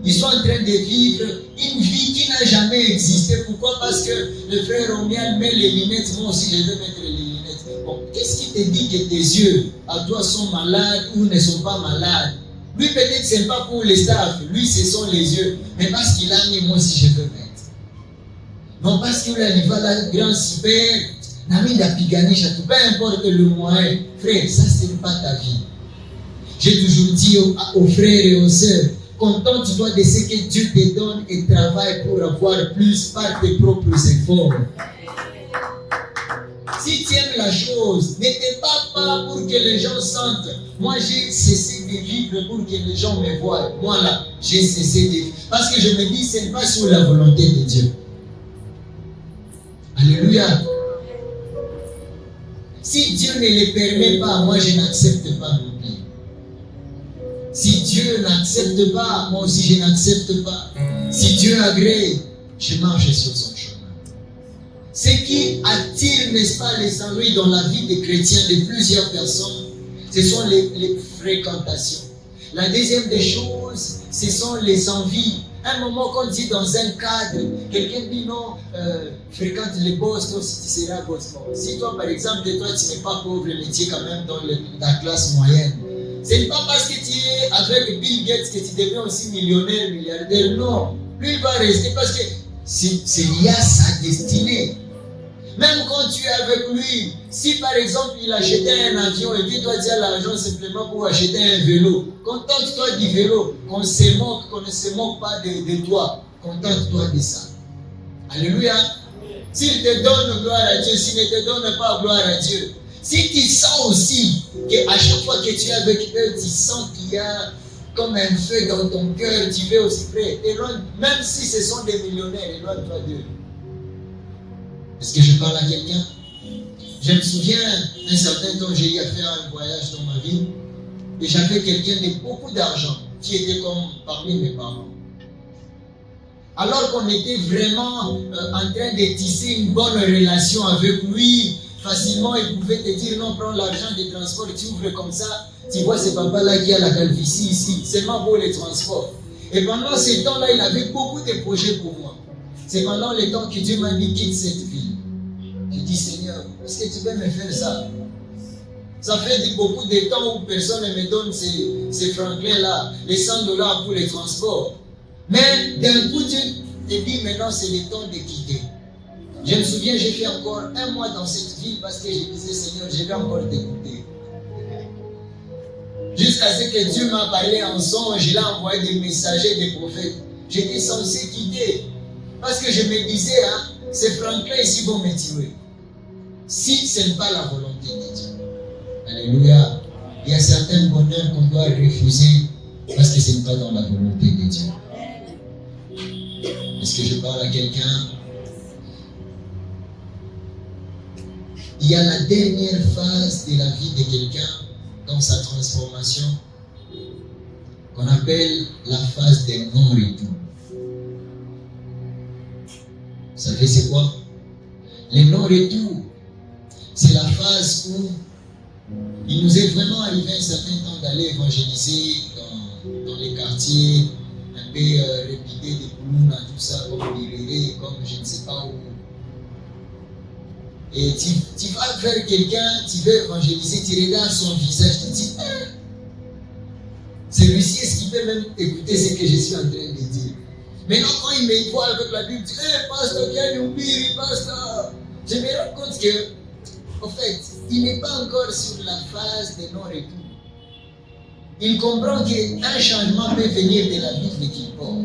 Ils sont en train de vivre une vie qui n'a jamais existé. Pourquoi? Parce que le frère Romial met les lunettes, moi aussi je vais mettre les lunettes. Bon, qu'est-ce qui te dit que tes yeux à toi sont malades ou ne sont pas malades? Lui peut-être ce n'est pas pour les staffs, lui ce sont les yeux. Mais parce qu'il a mis, moi aussi je veux mettre. Non parce qu'il a dit, voilà, grand super, Nami d'apiganisha, peu importe le moyen. Frère, ça ce n'est pas ta vie. J'ai toujours dit aux frères et aux sœurs, contente-toi de ce que Dieu te donne et travaille pour avoir plus par tes propres efforts. Si tu aimes la chose, ne te bats pas pour que les gens sentent. Moi, j'ai cessé de vivre pour que les gens me voient. Moi, là, j'ai cessé de vivre. Parce que je me dis, ce n'est pas sur la volonté de Dieu. Alléluia. Si Dieu ne le permet pas, moi, je n'accepte pas non plus. Si Dieu n'accepte pas, moi aussi, je n'accepte pas. Si Dieu agrée, je marche sur son chemin. Ce qui attire, n'est-ce pas, les ennuis dans la vie des chrétiens, de plusieurs personnes, ce sont les fréquentations. La deuxième des choses, ce sont les envies. À un moment, quand on dit dans un cadre, quelqu'un dit non, fréquente les boss, toi aussi tu seras boss. Si toi, par exemple, de toi, tu n'es pas pauvre, mais tu es quand même dans la classe moyenne. Ce n'est pas parce que tu es avec Bill Gates que tu deviens aussi millionnaire, milliardaire. Non. Lui, il va rester parce que c'est lié à sa destinée. Même quand tu es avec lui, si par exemple il achetait un avion et que toi tu as l'argent simplement pour acheter un vélo, contente-toi du vélo, qu'on ne se moque pas de toi. Contente-toi de ça. Alléluia. S'il te donne gloire à Dieu, s'il ne te donne pas gloire à Dieu. Si tu sens aussi qu'à chaque fois que tu es avec eux, tu sens qu'il y a comme un feu dans ton cœur, tu veux aussi frère, éloigne, même si ce sont des millionnaires, éloigne-toi d'eux. Est-ce que je parle à quelqu'un? Je me souviens, un certain temps, j'ai eu à faire un voyage dans ma vie et j'avais quelqu'un de beaucoup d'argent qui était comme parmi mes parents. Alors qu'on était vraiment en train de tisser une bonne relation avec lui, facilement il pouvait te dire non, prends l'argent des transports, tu ouvres comme ça, tu vois ce papa-là qui a la calvitie ici, seulement pour les transports. Et pendant ce temps-là, il avait beaucoup de projets pour moi. C'est pendant le temps que Dieu m'a dit quitte cette ville. Je dis Seigneur, est-ce que tu peux me faire ça? Ça fait beaucoup de temps où personne ne me donne ces francs-là, les $100 pour les transports. Mais d'un coup, Dieu te dit maintenant c'est le temps de quitter. Je me souviens, j'ai fait encore 1 mois dans cette ville parce que je disais Seigneur, je vais encore t'écouter. Jusqu'à ce que Dieu m'a parlé en songe, il a envoyé des messagers, des prophètes. J'étais censé quitter. Parce que je me disais, hein, ces francs-là ici vont me tuer. Si ce n'est pas la volonté de Dieu. Alléluia. Il y a certains bonheurs qu'on doit refuser parce que ce n'est pas dans la volonté de Dieu. Est-ce que je parle à quelqu'un? Il y a la dernière phase de la vie de quelqu'un dans sa transformation qu'on appelle la phase des non-retour. Vous savez c'est quoi? Les non-retours, c'est la phase où il nous est vraiment arrivé un certain temps d'aller évangéliser dans les quartiers, un peu répider des Poulouna, tout ça, comme Biréré, comme je ne sais pas où. Et tu vas vers quelqu'un, tu veux évangéliser, tu regardes son visage, tu te dis, celui-ci, est-ce qu'il peut même écouter ce que je suis en train de dire? Maintenant, quand il me voit avec la Bible, il dit, pasteur, viens nous dire, pasteur. Je me rends compte que, en fait, il n'est pas encore sur la phase de non-retour. Il comprend qu'un changement peut venir de la Bible qu'il porte.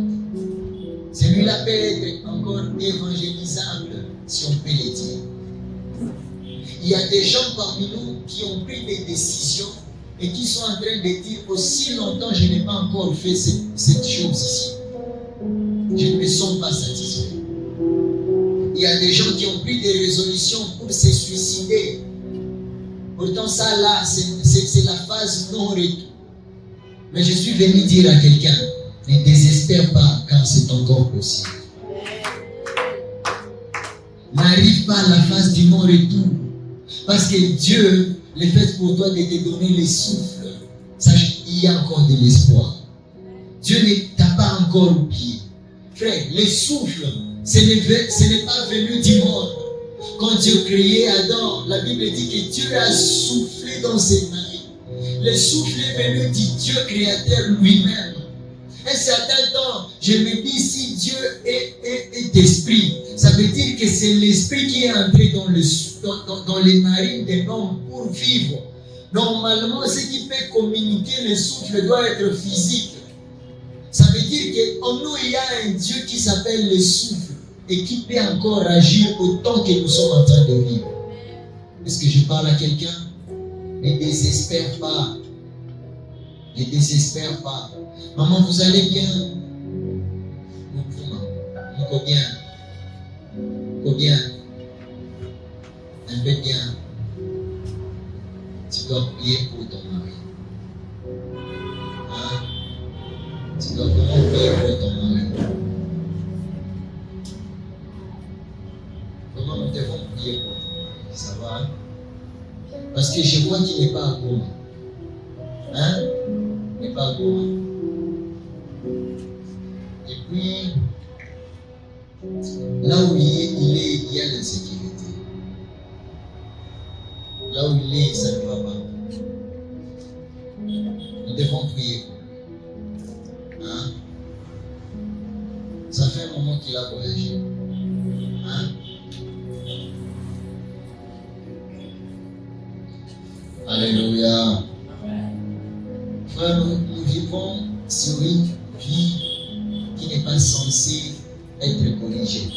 Celui-là peut être encore évangélisable, si on peut le dire. Il y a des gens parmi nous qui ont pris des décisions et qui sont en train de dire aussi longtemps je n'ai pas encore fait cette chose ici. Je ne me sens pas satisfait. Il y a des gens qui ont pris des résolutions pour se suicider. Pourtant ça là, c'est la phase non-retour. Mais je suis venu dire à quelqu'un, ne désespère pas car c'est encore possible. N'arrive pas à la phase du non-retour. Parce que Dieu, le fait pour toi de te donner les souffles, sache qu'il y a encore de l'espoir. Dieu ne t'a pas encore oublié. Frère, le souffle, ce n'est pas venu du monde. Quand Dieu créait Adam, la Bible dit que Dieu a soufflé dans ses narines. Le souffle est venu du Dieu créateur lui-même. Un certain temps, je me dis, si Dieu est esprit, ça veut dire que c'est l'esprit qui est entré dans les narines de l'homme pour vivre. Normalement, ce qui peut communiquer le souffle doit être physique. Ça veut dire qu'en nous, il y a un Dieu qui s'appelle le souffle et qui peut encore agir autant que nous sommes en train de vivre. Est-ce que je parle à quelqu'un? Ne désespère pas. Ne désespère pas. Maman, vous allez bien? Combien? Combien? Un peu bien. Tu dois prier pour ton mari. Hein? Tu dois vraiment prier pour ton mari. Comment nous devons prier pour ton mari? Ça va? Hein? Parce que je vois qu'il n'est pas à Goma. Hein? Il n'est pas à Goma. Et puis, là où il y a l'insécurité. Là où il est, ça ne va pas. Nous devons prier. Hein? Ça fait un moment qu'il a voyagé. Hein? Alléluia. Frère, nous vivons sur une vie qui n'est pas censée être corrigée.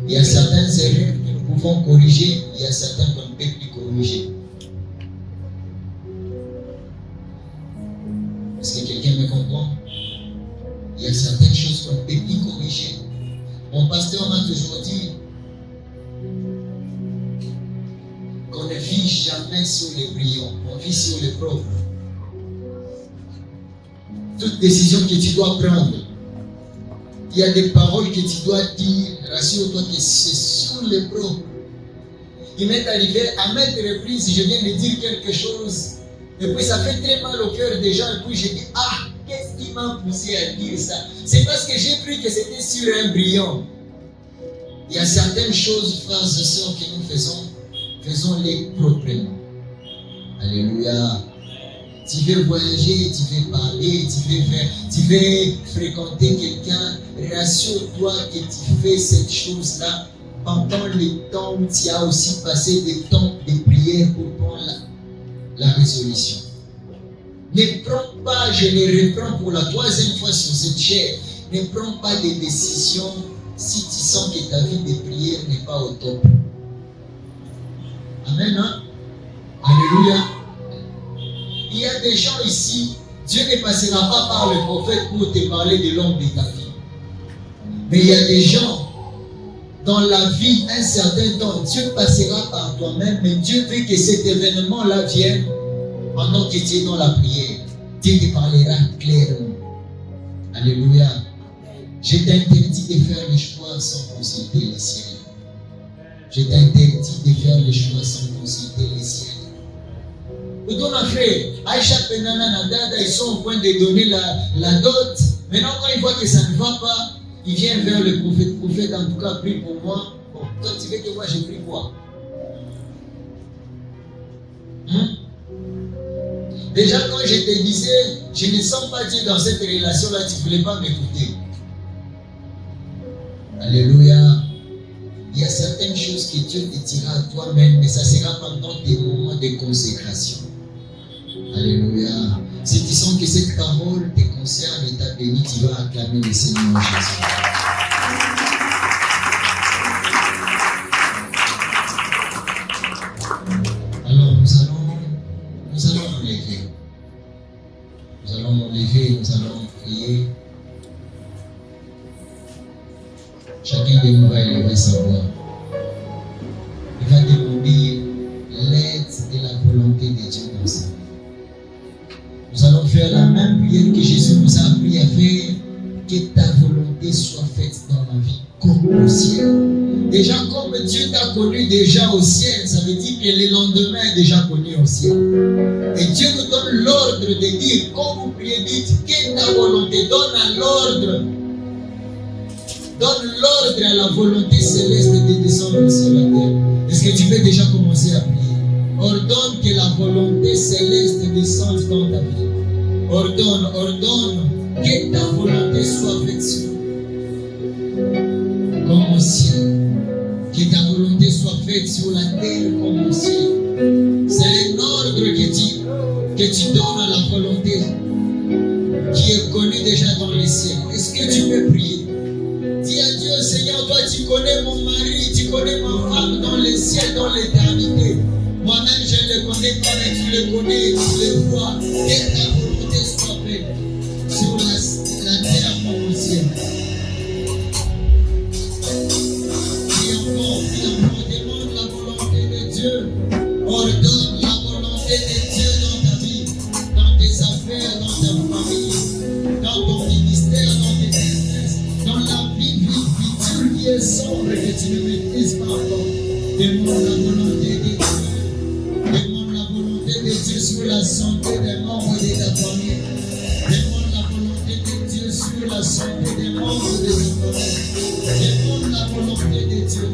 Il y a certaines erreurs que nous pouvons corriger, il y a certaines qu'on ne peut plus corriger. Est-ce que quelqu'un me comprend? Il y a certaines choses qu'on ne peut plus corriger. Mon pasteur m'a toujours dit qu'on ne vit jamais sur les brillants, on vit sur les pauvres. Toute décision que tu dois prendre, il y a des paroles que tu dois dire, rassure-toi que c'est sur les pauvres. Il m'est arrivé à maintes reprises, je viens de dire quelque chose, et puis ça fait très mal au cœur des gens, et puis je dis, ah, qu'est-ce qui m'a poussé à dire ça? C'est parce que j'ai cru que c'était sur un brillant. Il y a certaines choses, frères et sœurs, que nous faisons-les proprement. Alléluia. Tu veux voyager, tu veux parler, tu veux fréquenter quelqu'un, rassure-toi que tu fais cette chose-là pendant le temps où tu as aussi passé des temps de prière pour prendre la résolution. Ne prends pas, je le reprends pour la troisième fois sur cette chaire, ne prends pas de décisions si tu sens que ta vie de prière n'est pas au top. Amen, hein? Alléluia. Il y a des gens ici, Dieu ne passera pas par le prophète pour te parler de l'homme de ta vie. Mais il y a des gens, dans la vie, un certain temps, Dieu passera par toi-même, mais Dieu veut que cet événement-là vienne pendant que tu es dans la prière. Dieu te parlera clairement. Alléluia. Je t'interdis de faire les choix sans consulter les ciels. Je t'interdis de faire les choix sans consulter les ciels. Tout a fait, Aïcha Penana Nadada, ils sont au point de donner la dot. Maintenant, quand ils voient que ça ne va pas, ils viennent vers le prophète. Prophète, en tout cas, prie pour moi. Bon, toi, tu veux que moi, je prie quoi? Déjà, quand je te disais, je ne sens pas Dieu dans cette relation-là, tu ne voulais pas m'écouter. Alléluia. Il y a certaines choses que Dieu te dira à toi-même, mais ça sera pendant tes moments de consécration. Alléluia. Si tu sens que cette parole te concerne et t'a béni, tu vas acclamer le Seigneur Jésus. Alors nous allons nous lever. Nous allons nous lever, nous allons prier. Chacun de nous va élever sa voix. Il va demander l'aide et la volonté de Dieu dans sa vie. Nous allons faire la même prière que Jésus nous a appris à faire. Que ta volonté soit faite dans ma vie comme au ciel. Déjà, comme Dieu t'a connu déjà au ciel, ça veut dire et le lendemain est déjà connu au ciel. Et Dieu nous donne l'ordre de dire, quand vous priez, dites, qu'est ta volonté? Donne l'ordre à la volonté céleste de descendre sur la terre. Est-ce que tu peux déjà commencer à prier? Ordonne que la volonté céleste descende dans ta vie. Ordonne que ta volonté soit faite sur comme au ciel. Que ta volonté soit faite sur la terre comme au ciel. C'est un ordre que tu donnes à la volonté qui est connue déjà dans les ciels. Est-ce que tu peux prier? Dis à Dieu, Seigneur, toi tu connais mon mari, tu connais ma femme dans les ciels, dans l'éternité. Moi-même je ne le connais pas, mais tu le connais, tu le vois. Que ta volonté soit faite sur la terre comme au ciel. Demande la volonté de Dieu. Ordonne la volonté de Dieu dans ta vie, dans tes affaires, dans ta famille, dans ton ministère, dans tes business, dans la vie futile qui est sombre et que tu ne maîtrises pas encore. Demande la volonté de Dieu. Demande la volonté de Dieu sur la santé des membres de ta famille. Demande la volonté de Dieu sur la santé des membres de ta famille. Demande la volonté de Dieu.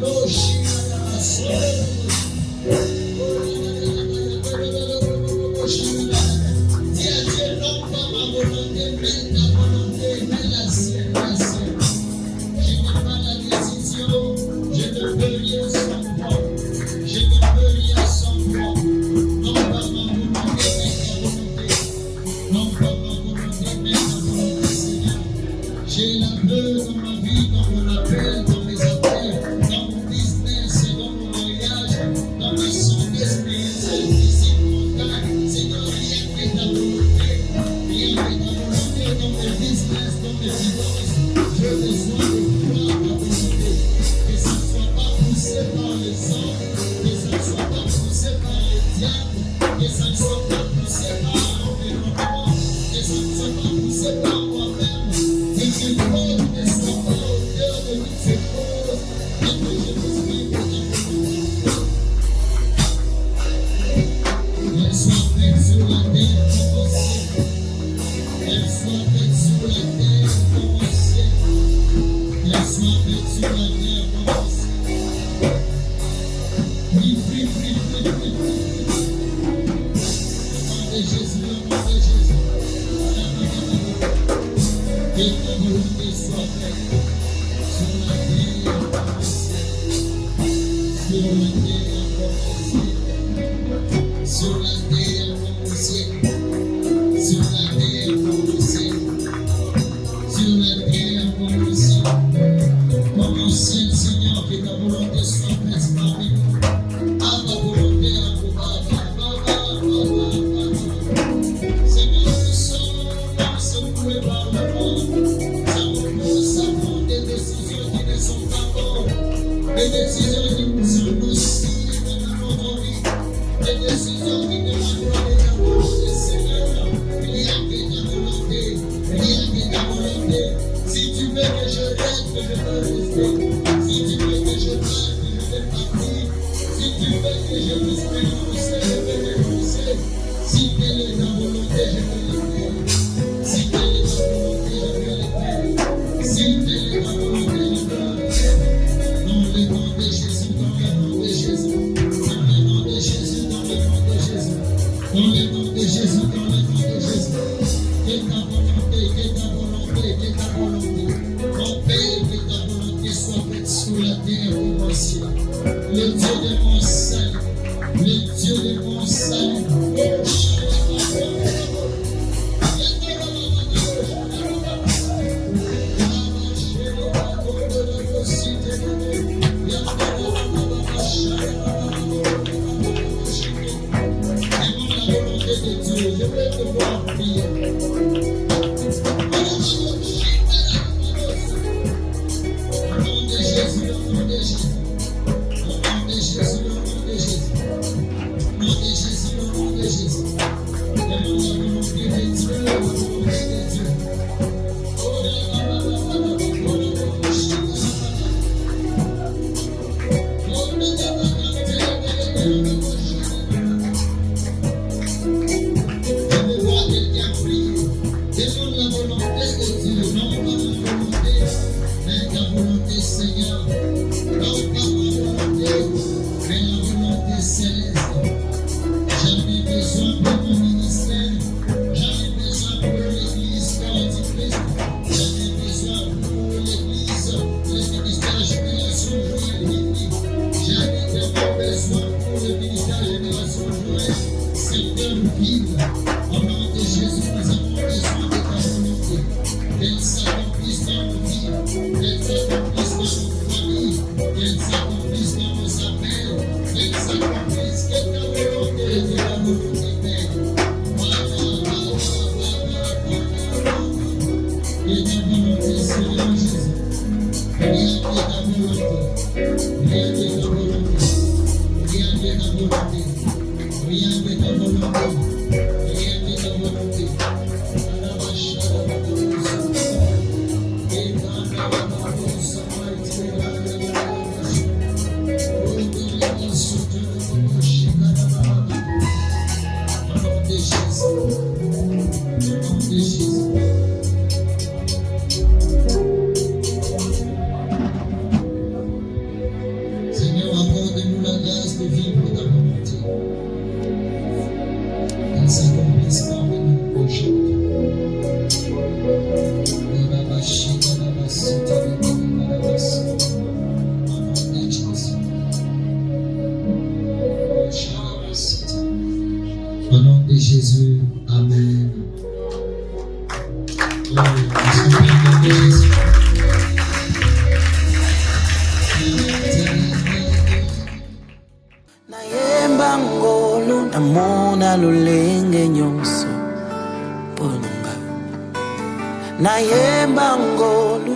Dis à Dieu, non pas ma volonté, mais ta volonté, mais la sienne, la sienne. Je n'ai pas la décision, je ne peux rien sans toi. Je ne peux rien sans toi. Non pas ma volonté, mais ta volonté. Non pas ma volonté, mais ta volonté, Seigneur. J'ai la peur dans ma vie, dans mon appel, dans mes affaires, dans mon business, dans mon mariage, dans ma santé spirituelle, physique, mentale. Seigneur, rien que ta volonté, rien que ta volonté dans mes business, dans mes finances. J'ai besoin de voir ta volonté. Que ça ne soit pas poussé par les hommes, que ça ne soit pas poussé par les diables, que ça ne soit pas poussé par l'environnement, que ça ne soit pas poussé par moi-même. Et que Dieu ne soit pas au cœur de toutes ces choses, et que je puisse vivre ta volonté. Elle soit faite sur la terre comme au ciel. Elle soit faite sur la terre comme au ciel. Elle soit faite sur la terre comme au ciel. Prie, prie, prie, prie, prie, prie. Au nom de Jésus, au nom de Jésus. Que ta volonté soit faite sur la terre comme au ciel. Sur la terre comme au ciel. Sur la terre comme au ciel. Sur la terre comme au ciel. Sur la terre comme au ciel. Comme au ciel, Seigneur, que ta volonté soit faite parmi nous. À ta volonté, Seigneur, nous sommes secoués par le monde. Nous savons des décisions qui ne sont pas bonnes. Des décisions qui sont nocives dans notre vie. Des décisions qui ne vont pas de ta volonté, Seigneur. Rien que ta volonté. Rien que ta volonté. Si tu veux que je reste, je veux rester. Si tu veux que je parte, je vais partir. Si tu veux que je puisse renoncer, je vais renoncer. Si telle est ta volonté, je vais le faire. Si telle est ta volonté, je vais le faire. Si telle est ta volonté, je vais le faire. Dans le nom de Jésus, dans le nom de Jésus. Dans le nom de Jésus, dans le nom de Jésus. Dans le nom de Jésus, dans le nom de Jésus. Que ta volonté, que ta volonté, que ta volonté. Mon Père, que ta volonté soit faite sur la terre comme au ciel. Le Dieu de mon salut, le Dieu de mon salut. Je vais te voir prier. Au nom de Jésus, au nom de Jésus. Au nom de Jésus, au nom de Jésus. Au nom de Jésus, au nom de Jésus. Demande la volonté de Dieu, la volonté de Dieu. Oh là là là là là là. Oh là là là là là là. ministère de Génération Joël, secteur vide. Au nom de Jésus, nous avons besoin de ta volonté. Qu'elle s'accomplisse dans nos vies, qu'elle s'accomplisse dans nos familles, qu'elle s'accomplisse dans nos appels, qu'elle s'accomplisse, que ta volonté est la volonté Père. Et ta volonté, Seigneur Jésus. Rien que ta volonté. Rien que ta volonté. Rien que ta volonté. Rien que ta volonté. Rien que ta volonté. Seigneur, accorde-nous la grâce de vivre ta volonté. Qu'elle s'accomplisse parmi nous aujourd'hui. Au nom de Jésus, Amen. Oh, Jésus. Nayemba ngolo namona lulenge nyonso ponunga. Nayemba ngolo